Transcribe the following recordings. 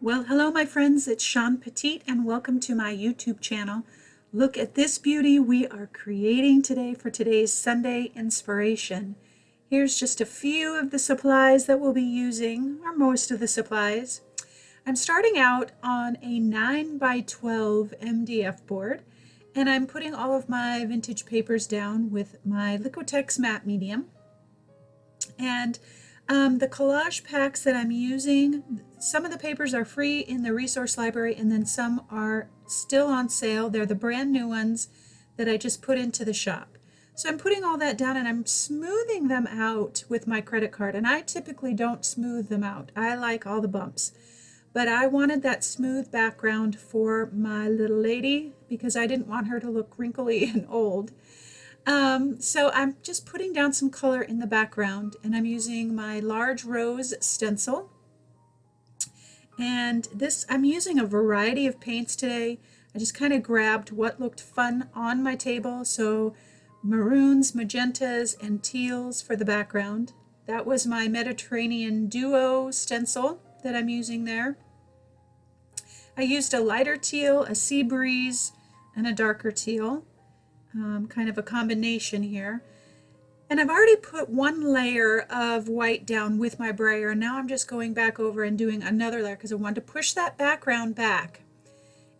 Well, hello, my friends. It's Shawn Petite, and welcome to my YouTube channel. Look at this beauty we are creating today for today's Sunday inspiration. Here's just a few of the supplies that we'll be using, or most of the supplies. I'm starting out on a 9 by 12 MDF board, and I'm putting all of my vintage papers down with my Liquitex matte medium. And the collage packs that I'm using, some of the papers are free in the resource library, and then some are still on sale. They're the brand new ones that I just put into the shop. So I'm putting all that down and I'm smoothing them out with my credit card. And I typically don't smooth them out. I like all the bumps. But I wanted that smooth background for my little lady because I didn't want her to look wrinkly and old. So I'm just putting down some color in the background, and I'm using my large rose stencil. And I'm using a variety of paints today. I just kind of grabbed what looked fun on my table. So maroons, magentas, and teals for the background. That was my Mediterranean Duo stencil that I'm using there. I used a lighter teal, a sea breeze, and a darker teal. Kind of a combination here. And I've already put one layer of white down with my brayer, and now I'm just going back over and doing another layer because I wanted to push that background back.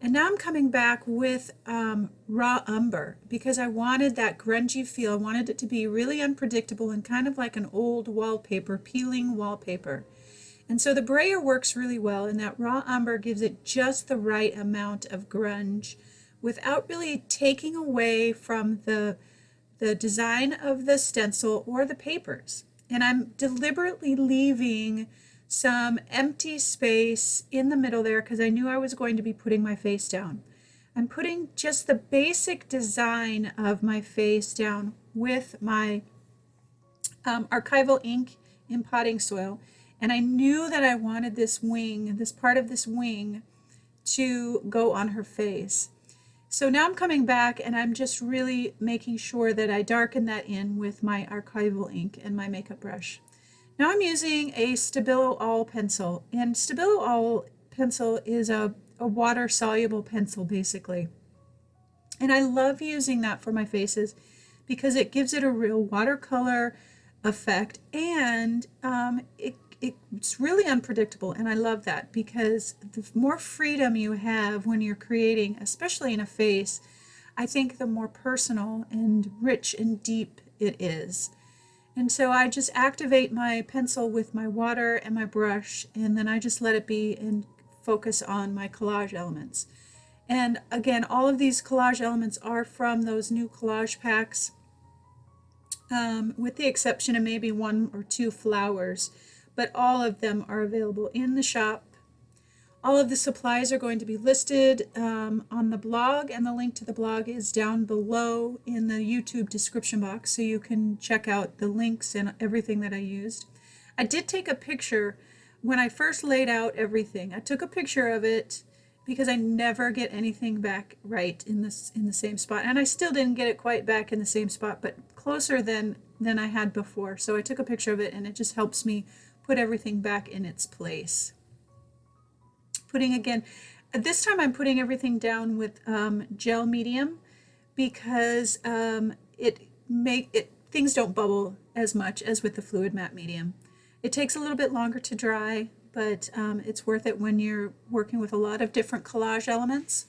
And now I'm coming back with raw umber because I wanted that grungy feel. I wanted it to be really unpredictable and kind of like an old wallpaper, peeling wallpaper. And so the brayer works really well, and that raw umber gives it just the right amount of grunge without really taking away from the design of the stencil or the papers. And I'm deliberately leaving some empty space in the middle there because I knew I was going to be putting my face down. I'm putting just the basic design of my face down with my archival ink in potting soil. And I knew that I wanted this wing, this part of this wing, to go on her face. So now I'm coming back and I'm just really making sure that I darken that in with my archival ink and my makeup brush. Now I'm using a Stabilo All pencil, and Stabilo All pencil is a water soluble pencil basically. And I love using that for my faces because it gives it a real watercolor effect, and it's really unpredictable, and I love that because the more freedom you have when you're creating, especially in a face, I think the more personal and rich and deep it is. And so I just activate my pencil with my water and my brush, and then I just let it be and focus on my collage elements. And again, all of these collage elements are from those new collage packs, with the exception of maybe one or two flowers. But all of them are available in the shop. All of the supplies are going to be listed on the blog, and the link to the blog is down below in the YouTube description box, so you can check out the links and everything that I used. I did take a picture when I first laid out everything. I took a picture of it because I never get anything back right in the same spot, and I still didn't get it quite back in the same spot, but closer than I had before. So I took a picture of it, and it just helps me put everything back in its place. This time I'm putting everything down with gel medium because things don't bubble as much as with the fluid matte medium. It takes a little bit longer to dry, but it's worth it when you're working with a lot of different collage elements.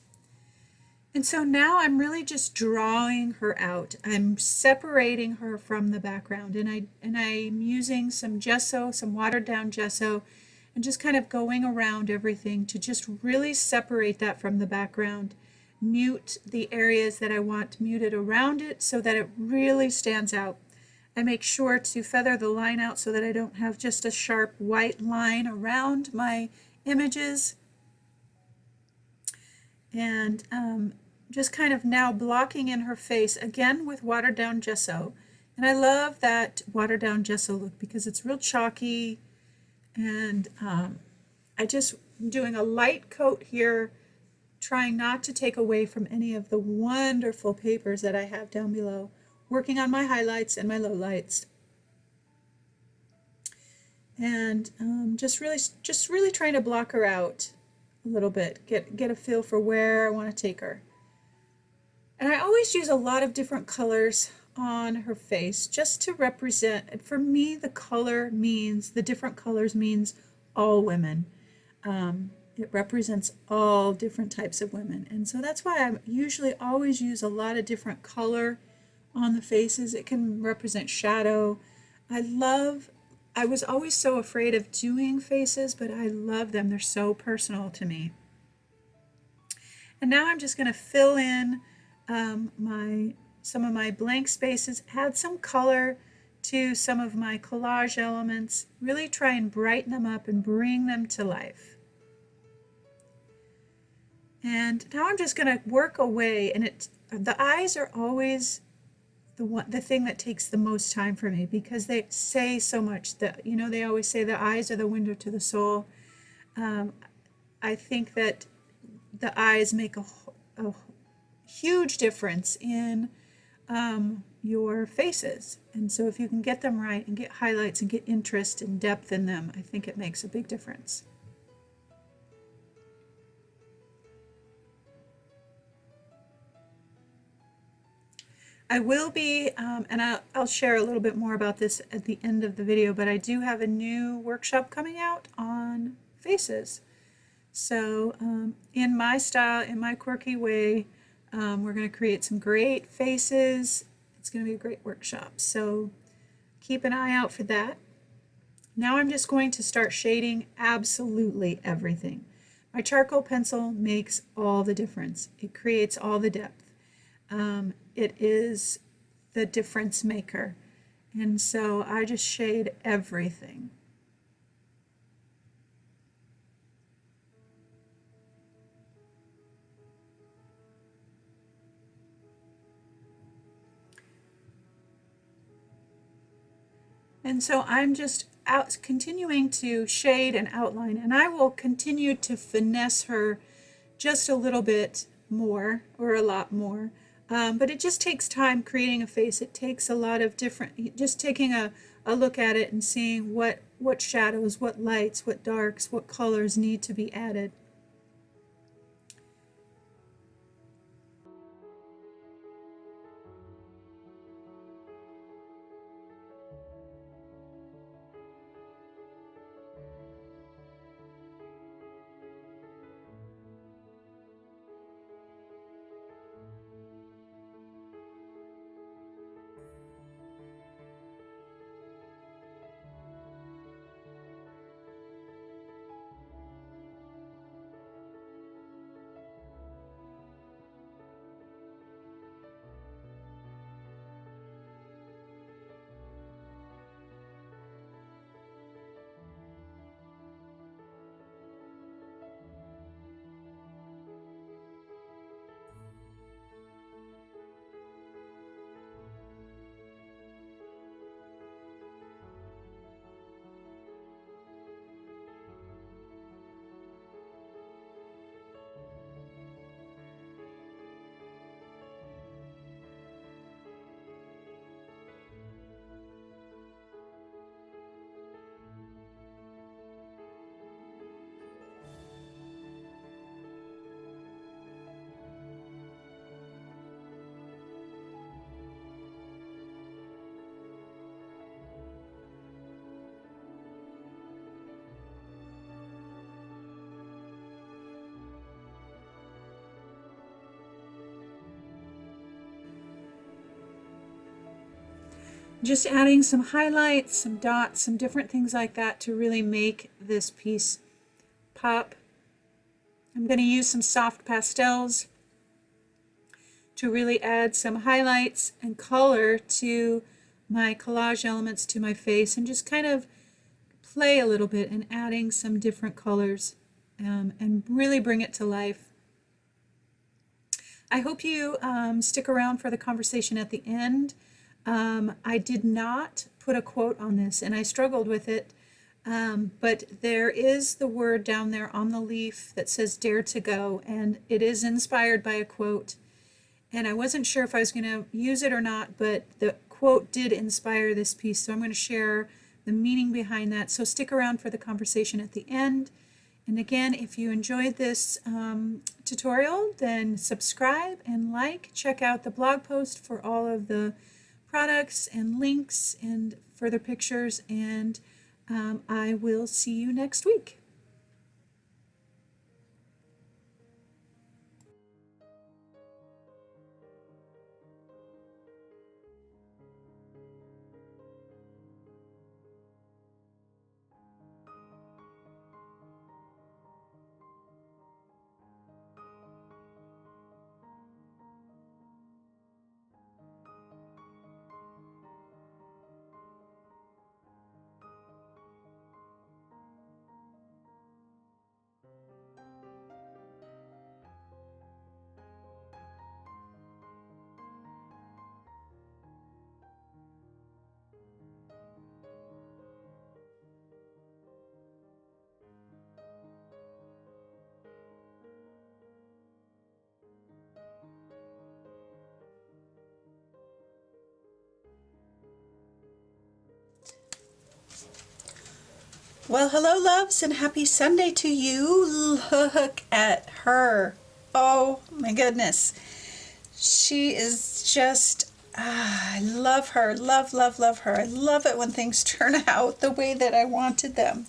And so now I'm really just drawing her out. I'm separating her from the background, and I'm using some gesso, some watered down gesso, and just kind of going around everything to just really separate that from the background, mute the areas that I want muted around it so that it really stands out. I make sure to feather the line out so that I don't have just a sharp white line around my images. And just kind of now blocking in her face again with watered down gesso. And I love that watered down gesso look because it's real chalky, and I just doing a light coat here, trying not to take away from any of the wonderful papers that I have down below, working on my highlights and my lowlights. And just really trying to block her out. a little bit, get a feel for where I want to take her. And I always use a lot of different colors on her face just to represent, for me, the different colors means all women. It represents all different types of women. And so that's why I usually always use a lot of different color on the faces. It can represent shadow. I was always so afraid of doing faces, but I love them. They're so personal to me. And now I'm just going to fill in some of my blank spaces, add some color to some of my collage elements, really try and brighten them up and bring them to life. And now I'm just going to work away, and the eyes are always the thing that takes the most time for me because they say so much. That they always say the eyes are the window to the soul. I think that the eyes make a huge difference in your faces, and so if you can get them right and get highlights and get interest and depth in them, I think it makes a big difference. I will be, and I'll share a little bit more about this at the end of the video, but I do have a new workshop coming out on faces. So in my style, in my quirky way, we're going to create some great faces. It's going to be a great workshop. So keep an eye out for that. Now I'm just going to start shading absolutely everything. My charcoal pencil makes all the difference. It creates all the depth. It is the difference maker. And so I just shade everything. And so I'm just continuing to shade and outline, and I will continue to finesse her just a little bit more, or a lot more. But it just takes time creating a face. It takes a lot of just taking a look at it and seeing what shadows, what lights, what darks, what colors need to be added. Just adding some highlights, some dots, some different things like that to really make this piece pop. I'm going to use some soft pastels to really add some highlights and color to my collage elements, to my face, and just kind of play a little bit and adding some different colors and really bring it to life. I hope you stick around for the conversation at the end. I did not put a quote on this, and I struggled with it, but there is the word down there on the leaf that says "Dare to Go," and it is inspired by a quote. And I wasn't sure if I was going to use it or not, but the quote did inspire this piece, so I'm going to share the meaning behind that. So stick around for the conversation at the end. And again, if you enjoyed this tutorial, then subscribe and like. Check out the blog post for all of the products and links and further pictures, and I will see you next week. Well, hello, loves, and happy Sunday to you. Look at her. Oh, my goodness. She is just, I love her. Love, love, love her. I love it when things turn out the way that I wanted them.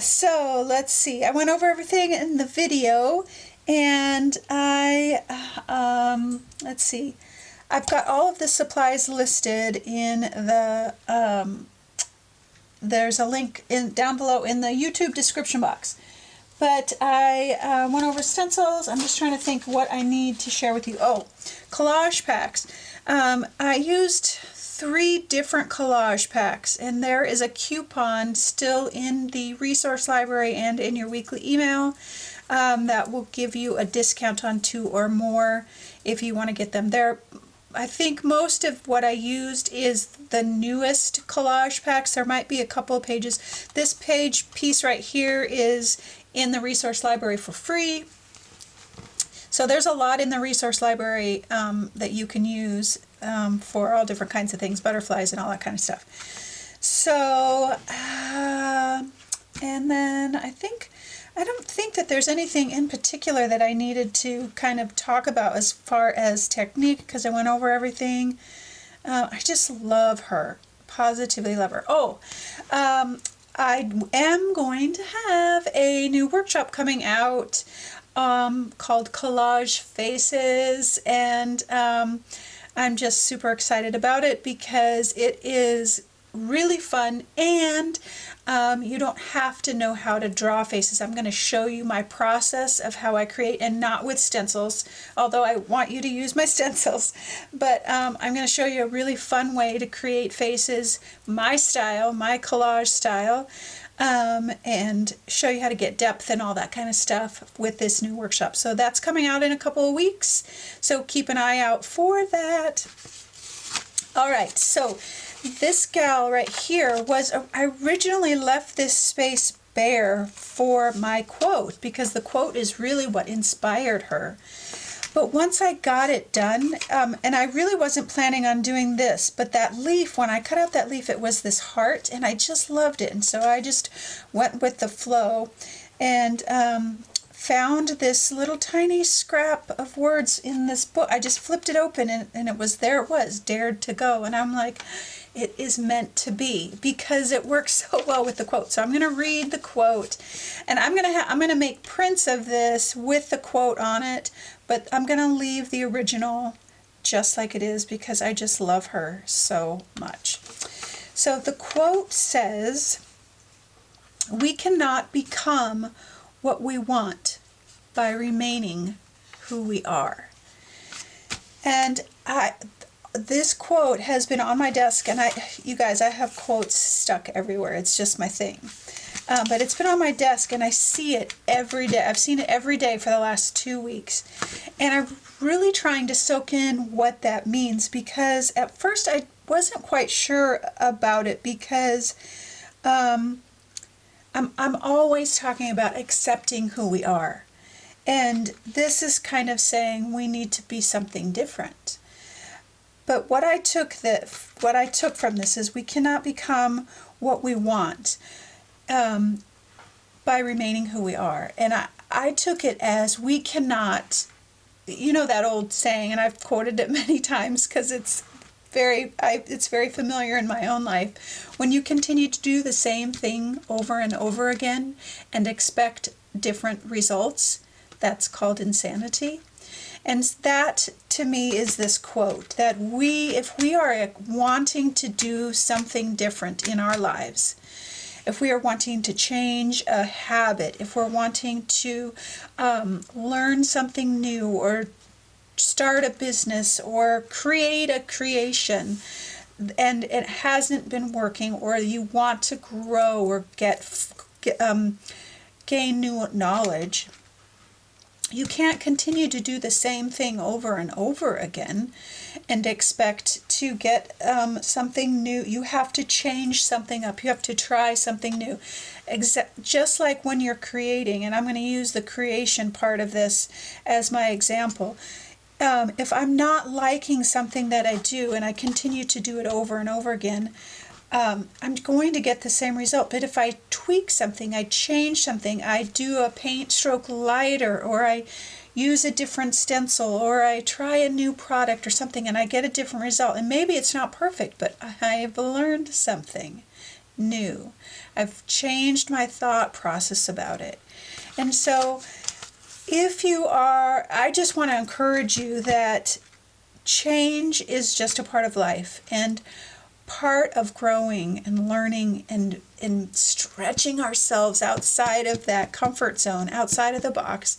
So let's see. I went over everything in the video, and let's see. I've got all of the supplies listed in the, there's a link down below in the YouTube description box. But I went over stencils. I'm just trying to think what I need to share with you. Oh, collage packs. I used 3 different collage packs, and there is a coupon still in the resource library and in your weekly email that will give you a discount on 2 or more if you want to get them. There, I think most of what I used is the newest collage packs. There might be a couple of pages. This piece right here is in the resource library for free. So there's a lot in the resource library that you can use for all different kinds of things, butterflies and all that kind of stuff. So, and then I don't think that there's anything in particular that I needed to kind of talk about as far as technique, because I went over everything. I just love her, positively love her. Oh, I am going to have a new workshop coming out called Collage Faces, and I'm just super excited about it because it is really fun, and you don't have to know how to draw faces. I'm going to show you my process of how I create, and not with stencils, although I want you to use my stencils, but I'm going to show you a really fun way to create faces, my style, my collage style, and show you how to get depth and all that kind of stuff with this new workshop. So that's coming out in a couple of weeks, so keep an eye out for that. All right, so this gal right here I originally left this space bare for my quote, because the quote is really what inspired her. But once I got it done, and I really wasn't planning on doing this, but that leaf, when I cut out that leaf, it was this heart, and I just loved it. And so I just went with the flow, and found this little tiny scrap of words in this book. I just flipped it open, and it was dared to go. And I'm like, it is meant to be, because it works so well with the quote. So I'm going to read the quote, and I'm going to make prints of this with the quote on it, but I'm going to leave the original just like it is because I just love her so much. So the quote says, "We cannot become what we want by remaining who we are." And this quote has been on my desk, and you guys, I have quotes stuck everywhere. It's just my thing. But it's been on my desk, and I see it every day. I've seen it every day for the last 2 weeks. And I'm really trying to soak in what that means, because at first I wasn't quite sure about it, because I'm always talking about accepting who we are. And this is kind of saying we need to be something different. But what I took from this is we cannot become what we want. by remaining who we are. And I took it as we cannot, you know that old saying, and I've quoted it many times because it's very familiar in my own life. When you continue to do the same thing over and over again and expect different results, that's called insanity. And that, to me, is this quote, that if we are wanting to do something different in our lives, if we are wanting to change a habit, if we're wanting to learn something new or start a business or create a creation, and it hasn't been working, or you want to grow or gain new knowledge, you can't continue to do the same thing over and over again and expect to get something new. You have to change something up. You have to try something new. Just like when you're creating, and I'm going to use the creation part of this as my example. If I'm not liking something that I do and I continue to do it over and over again, I'm going to get the same result. But if I tweak something, I change something, I do a paint stroke lighter, or I use a different stencil, or I try a new product or something, and I get a different result. And maybe it's not perfect, but I've learned something new. I've changed my thought process about it. And so I just want to encourage you that change is just a part of life, and part of growing and learning and stretching ourselves outside of that comfort zone, outside of the box,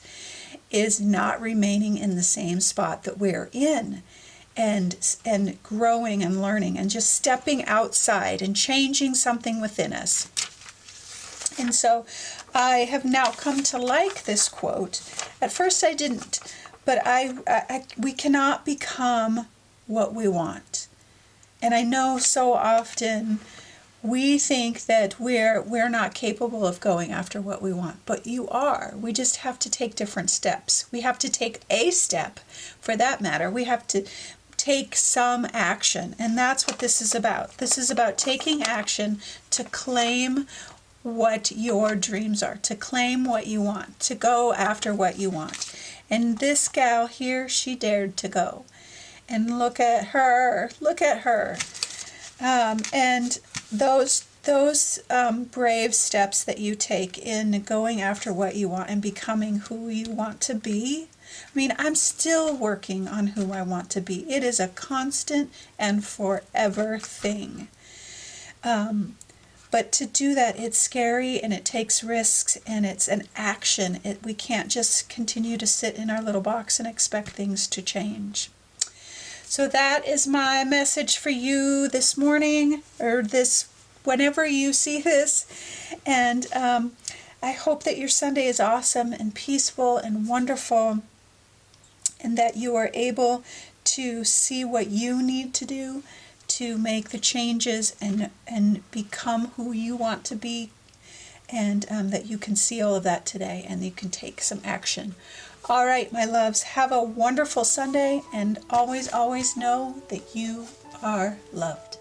is not remaining in the same spot that we're in, and growing and learning and just stepping outside and changing something within us. And so I have now come to like this quote. At first I didn't, but we cannot become what we want. And I know so often we think that we're not capable of going after what we want, but you are. We just have to take different steps. We have to take a step, for that matter. We have to take some action, and that's what this is about. This is about taking action to claim what your dreams are, to claim what you want, to go after what you want. And this gal here, she dared to go. And look at her. And those brave steps that you take in going after what you want and becoming who you want to be. I mean, I'm still working on who I want to be. It is a constant and forever thing. But to do that, it's scary and it takes risks and it's an action. We can't just continue to sit in our little box and expect things to change. So that is my message for you this morning, or whenever you see this. And I hope that your Sunday is awesome and peaceful and wonderful, and that you are able to see what you need to do to make the changes and become who you want to be, and that you can see all of that today and you can take some action. All right, my loves, have a wonderful Sunday, and always, always know that you are loved.